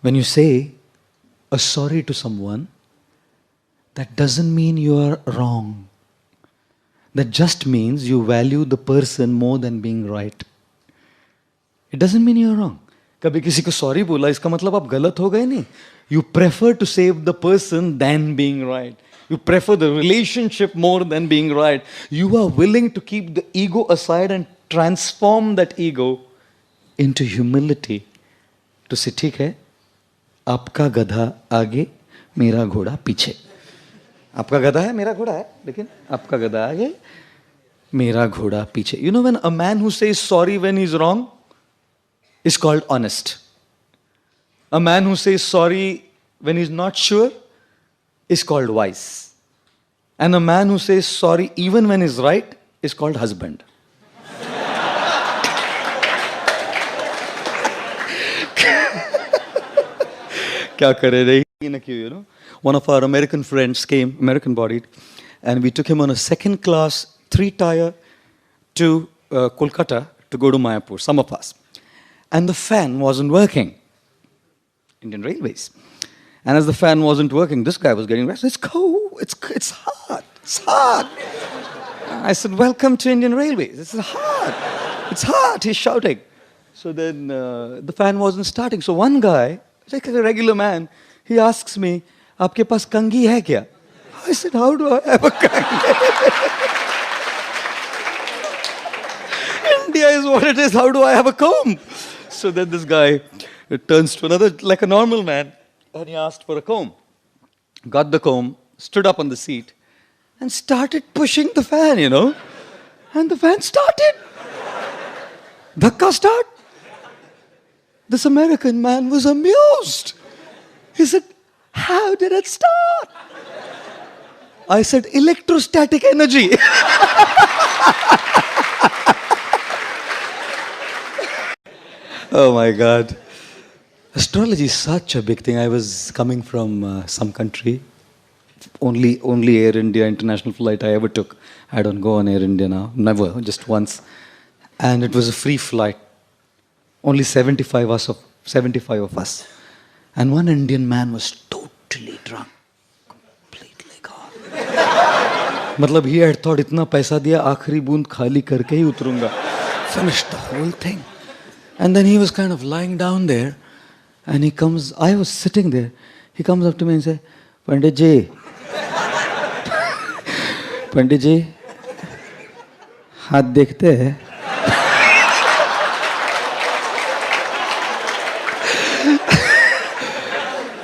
When you say a sorry to someone, that doesn't mean you are wrong. That just means you value the person more than being right. It doesn't mean you're wrong. कभी किसी को sorry बोला इसका मतलब आप गलत हो गए नहीं. You prefer to save the person than being right. You prefer the relationship more than being right. You are willing to keep the ego aside and transform that ego into humility. To say ठीक है, आपका गधा आगे, मेरा घोड़ा पीछे. आपका गधा है, मेरा घोड़ा है, लेकिन आपका गधा आगे, मेरा घोड़ा पीछे. You know, when a man who says sorry when he's wrong is called honest. A man who says sorry when he's not sure is called wise. And a man who says sorry even when he's right is called husband. क्या करे रही ना क्यों, you know? One of our American friends came, American bodied, and we took him on a second class 3-tier to Kolkata to go to Mayapur, some of us. And the fan wasn't working. Indian Railways. And as the fan wasn't working, this guy was getting restless. It's cold, it's hot, it's hot. I said, welcome to Indian Railways. It's hot, he's shouting. So then the fan wasn't starting. So one guy, like a regular man, he asks me, आपके पास कंघी है क्या? I said, how do I have a कंघी? India is what it is, how do I have a comb? So then this guy turns to another, like a normal man, and he asked for a comb. Got the comb, stood up on the seat, and started pushing the fan, you know. And the fan started. Dhakka start. This American man was amused. He said, how did it start? I said, electrostatic energy. Oh my God. Astrology is such a big thing. I was coming from some country. Only Air India international flight I ever took. I don't go on Air India now. Never, just once. And it was a free flight. Only 75 of us. And one Indian man was totally drunk. Completely gone. मतलब he had thought इतना पैसा दिया आखिरी बूंद खाली करके ही उतरूंगा. Finished the whole thing. And then he was kind of lying down there, and he comes, I was sitting there, he comes up to me and says, Pandit ji, Pandit ji, हाथ देखते हैं?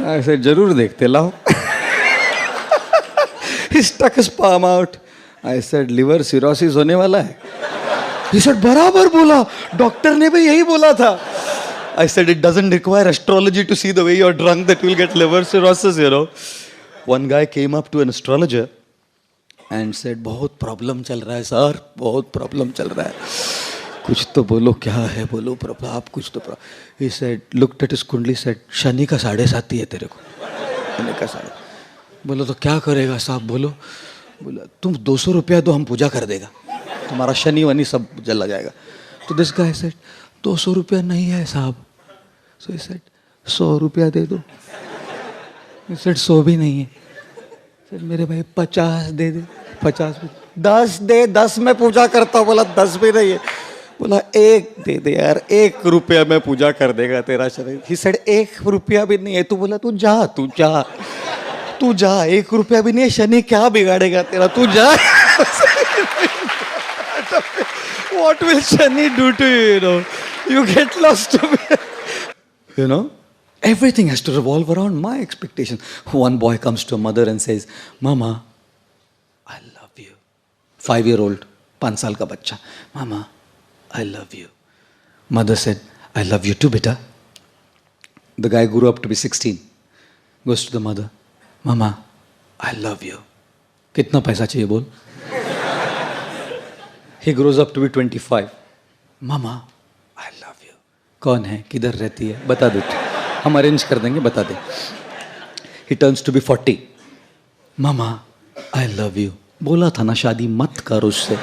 I said, जरूर देखते लाओ. He stuck his palm out. I said, liver cirrhosis होने वाला है. He said, बराबर बोला, डॉक्टर ने भी यही बोला था. I said, it doesn't require astrology to see the way you're drunk that you'll get liver cirrhosis, you know. One guy came up to an astrologer and said, बहुत problem चल रहा है सर, बहुत प्रॉब्लम चल रहा है. कुछ तो बोलो, क्या है बोलो प्रॉब्लम, आप कुछ तो. He said, looked at his कुंडली, said, शनि का 7.5 है तेरे को. शनि का 7.5. बोलो तो क्या करेगा साहब, बोलो. बोला तुम 200 रुपया दो, हम पूजा कर देगा, तुम्हारा शनि वनी सब जला जाएगा. तो दिस गाय सेड 200 रुपया नहीं है साहब. सो ही सेड 100 रुपया दे दो. ही सेड 100 भी नहीं है. सेड मेरे भाई 50 दे दे. 50 10 दे, 10 में पूजा करता हूँ. बोला 10 भी नहीं है. बोला 1 दे दे यार, 1 रुपया में पूजा कर देगा तेरा शरीर. ही सेड 1 रुपया भी नहीं है. तू बोला तू जा 1 रुपया भी नहीं है, शनि क्या बिगाड़ेगा तेरा, तू जा. What will Shani do to you, you know? You get lost to me. You know? Everything has to revolve around my expectation. One boy comes to a mother and says, Mama, I love you. 5-year-old, 5 साल का बच्चा. Mama, I love you. Mother said, I love you too, beta. The guy grew up to be 16. Goes to the mother. Mama, I love you. कितना पैसा चाहिए बोल? He grows up to be 25. Mama, I love you. कौन है, किधर रहती है, बता दो, हम अरेंज कर देंगे, बता दे. He turns to be 40. Mama, I love you. बोला था ना शादी मत कर उससे.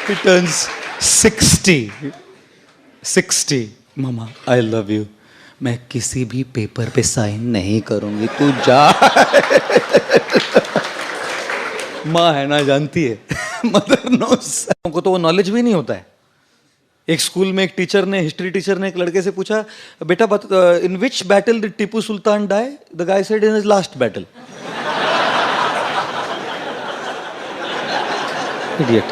He turns 60 mama I love you, मैं किसी भी पेपर पे साइन नहीं करूंगी, तू जा। माँ है ना, जानती है। Mother knows. हमको तो वो नॉलेज भी नहीं होता है। एक स्कूल में एक टीचर ने, हिस्ट्री टीचर ने एक लड़के से पूछा, बेटा in which battle did Tipu Sultan die? The guy said in his last battle. Idiot.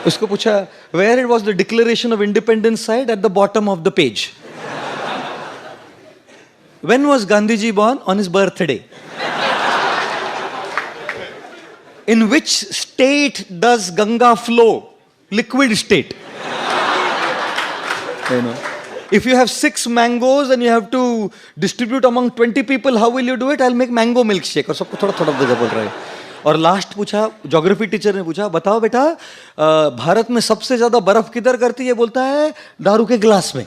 उसको पूछा, where it was the declaration of independence signed? At the bottom of the page. When was Gandhi ji born? On his birthday. In which state does Ganga flow? Liquid state. You know, if you have 6 mangoes and you have to distribute among 20 people, how will you do it? I'll make mango milkshake. और सबको थोड़ा थोड़ा दे बोल रहा है। और last पूछा, geography teacher ने पूछा, बताओ बेटा भारत में सबसे ज्यादा बर्फ किधर करती है? बोलता है दारू के गिलास में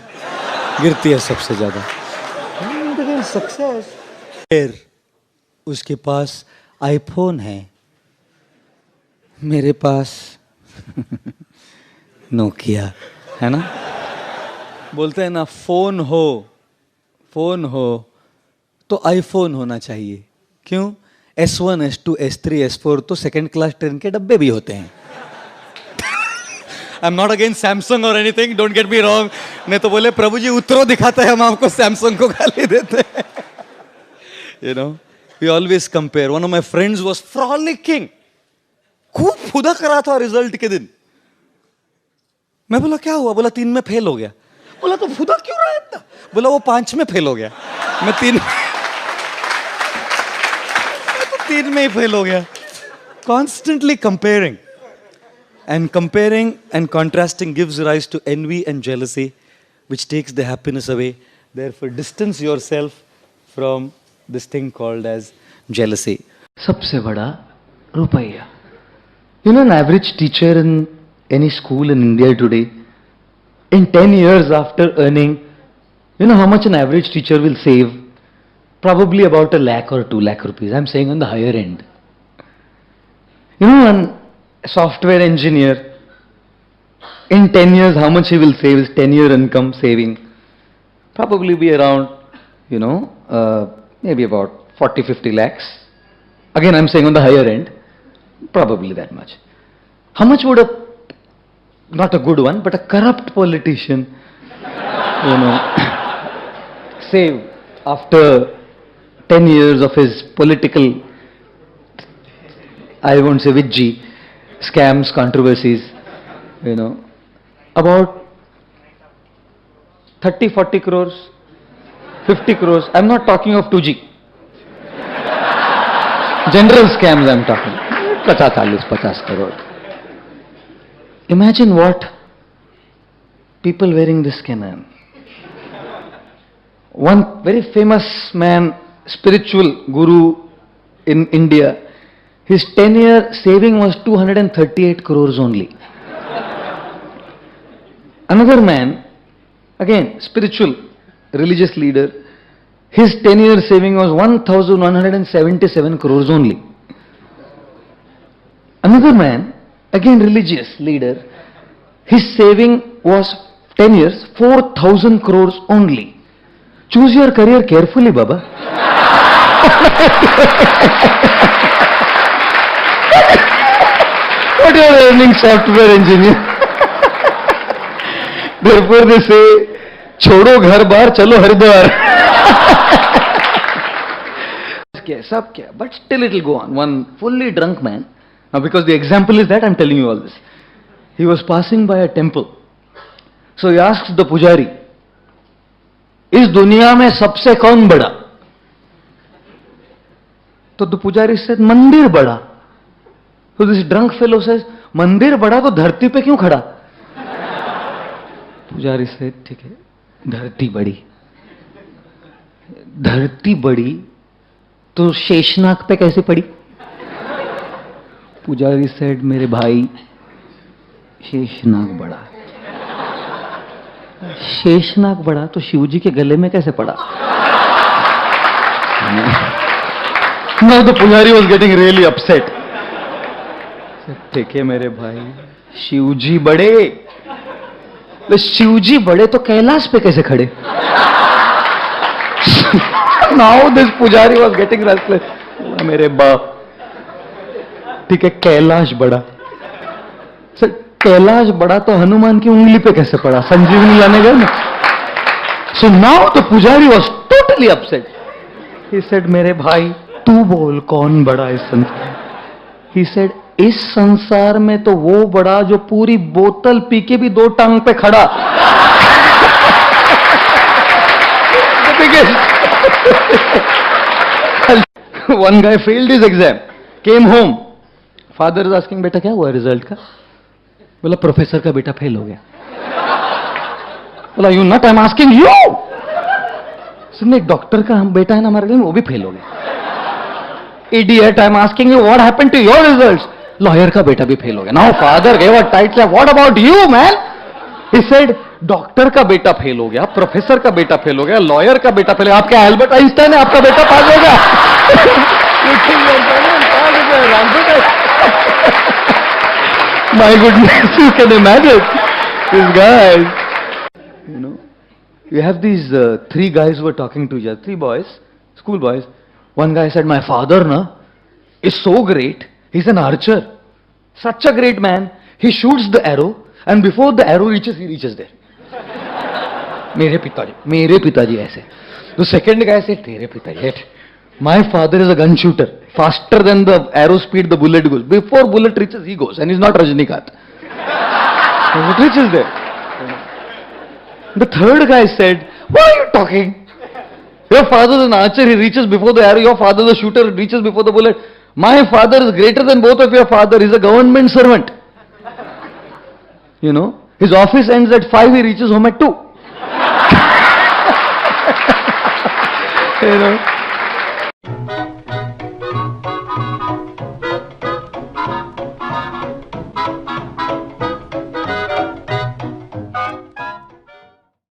गिरती है सबसे ज्यादा। सक्सेस। फिर उसके पास आईफोन है, मेरे पास नोकिया है ना। बोलते हैं ना, फोन हो तो आईफोन होना चाहिए। क्यों? S1, S2, S3, S4 तो सेकंड क्लास ट्रेन के डब्बे भी होते हैं। I am not against Samsung और anything, don't get me wrong. नहीं तो बोले प्रभु जी उतरो दिखाता है, हम आपको सैमसंग को गाली देते हैं। You know, we always compare. One of my friends was frolicking, खूब फुदक रहा था रिजल्ट के दिन। मैं बोला क्या हुआ? बोला 3 में फेल हो गया। बोला तो फुदक क्यों रहा है इतना? बोला वो 5 में फेल हो गया, मैं 3 में ही फेल हो गया। Constantly comparing and contrasting gives rise to envy and jealousy, which takes the happiness away. Therefore, distance yourself from this thing called as jealousy. सबसे बड़ा रुपया। You know, an average teacher in any school in India today, in 10 years after earning, you know how much an average teacher will save? Probably about 1 lakh or 2 lakh rupees. I'm saying on the higher end. You know, a software engineer, in 10 years, how much he will save? His 10-year income saving probably be around, you know, maybe about 40-50 lakhs. Again, I'm saying on the higher end, probably that much. How much would not a good one, but a corrupt politician, you know, save after 10 years of his political, I won't say which G, scams, controversies, you know, about 30-40 crores, 50 crores. I'm not talking of 2G. General scams I'm talking. 40-50 crore. Imagine what people wearing this can earn. One very famous man, spiritual guru in India, his 10-year saving was 238 crores only. Another man, again spiritual, religious leader, his 10-year saving was 1,177 crores only. Another man, again religious leader, his saving was 10 years, 4,000 crores only. Choose your career carefully, Baba. What you are earning, software engineer? Therefore they say, छोड़ो घर बार चलो हरिद्वार। सब क्या, but still it will go on. One fully drunk man. Now because the example is that I'm telling you all this. He was passing by a temple. So he asks the pujari, इस दुनिया में सबसे कौन बड़ा? तो the pujari said, मंदिर बड़ा. So this drunk fellow says, मंदिर बड़ा तो धरती पे क्यों खड़ा? पुजारी said, ठीक है, धरती बड़ी, धरती बड़ी तो शेषनाग पे कैसे पड़ी? पुजारी said, मेरे भाई, शेषनाग बड़ा, शेषनाग बड़ा तो शिवजी के गले में कैसे पड़ा? Now the pujari was getting really upset. ठीक है मेरे भाई, शिवजी बड़े शिवजी बड़े तो कैलाश पे कैसे खड़े? नाउ दिस पुजारी वॉज गेटिंग रेस्टलेस। मेरे बाप, ठीक है कैलाश बड़ा, सर कैलाश बड़ा तो हनुमान की उंगली पे कैसे पड़ा? संजीवनी लाने गए ना। सो नाउ द पुजारी was totally upset. He said मेरे भाई तू बोल कौन बड़ा इस संसार? ही सेड इस संसार में तो वो बड़ा जो पूरी बोतल पी के भी 2 टांग पे खड़ा। One guy failed his exam, came home. Father is asking, बेटा क्या हुआ रिजल्ट का? बोला प्रोफेसर का बेटा फेल हो गया। बोला you not, I am asking you. सुनने डॉक्टर का हम बेटा है ना हमारे लिए, वो भी फेल हो गया। Idiot, I am asking you what happened to your results? Lawyer का बेटा भी फेल हो गया। Now father gave a tight slap, what about you man? He said doctor का बेटा फेल हो गया, प्रोफेसर का बेटा फेल हो गया, लॉयर का बेटा फेल हो गया। आप क्या एल्बर्ट आइंस्टाइन है? आपका बेटा पास हो गया। My goodness, you can imagine these guys. You know, you have these 3 guys who were talking to each other, 3 boys, school boys. One guy said, my father na is so great. He's an archer, such a great man. He shoots the arrow, and before the arrow reaches, he reaches there. मेरे पिताजी ऐसे. The second guy said, तेरे पिताजी. My father is a gun shooter. Faster than the arrow speed, the bullet goes. Before bullet reaches, he goes, and he's not Rajnikant. It reaches there. The third guy said, "What are you talking? Your father is an archer. He reaches before the arrow. Your father is a shooter. Reaches before the bullet. My father is greater than both of your father. He's a government servant. You know, his office ends at 5. He reaches home at 2. You know."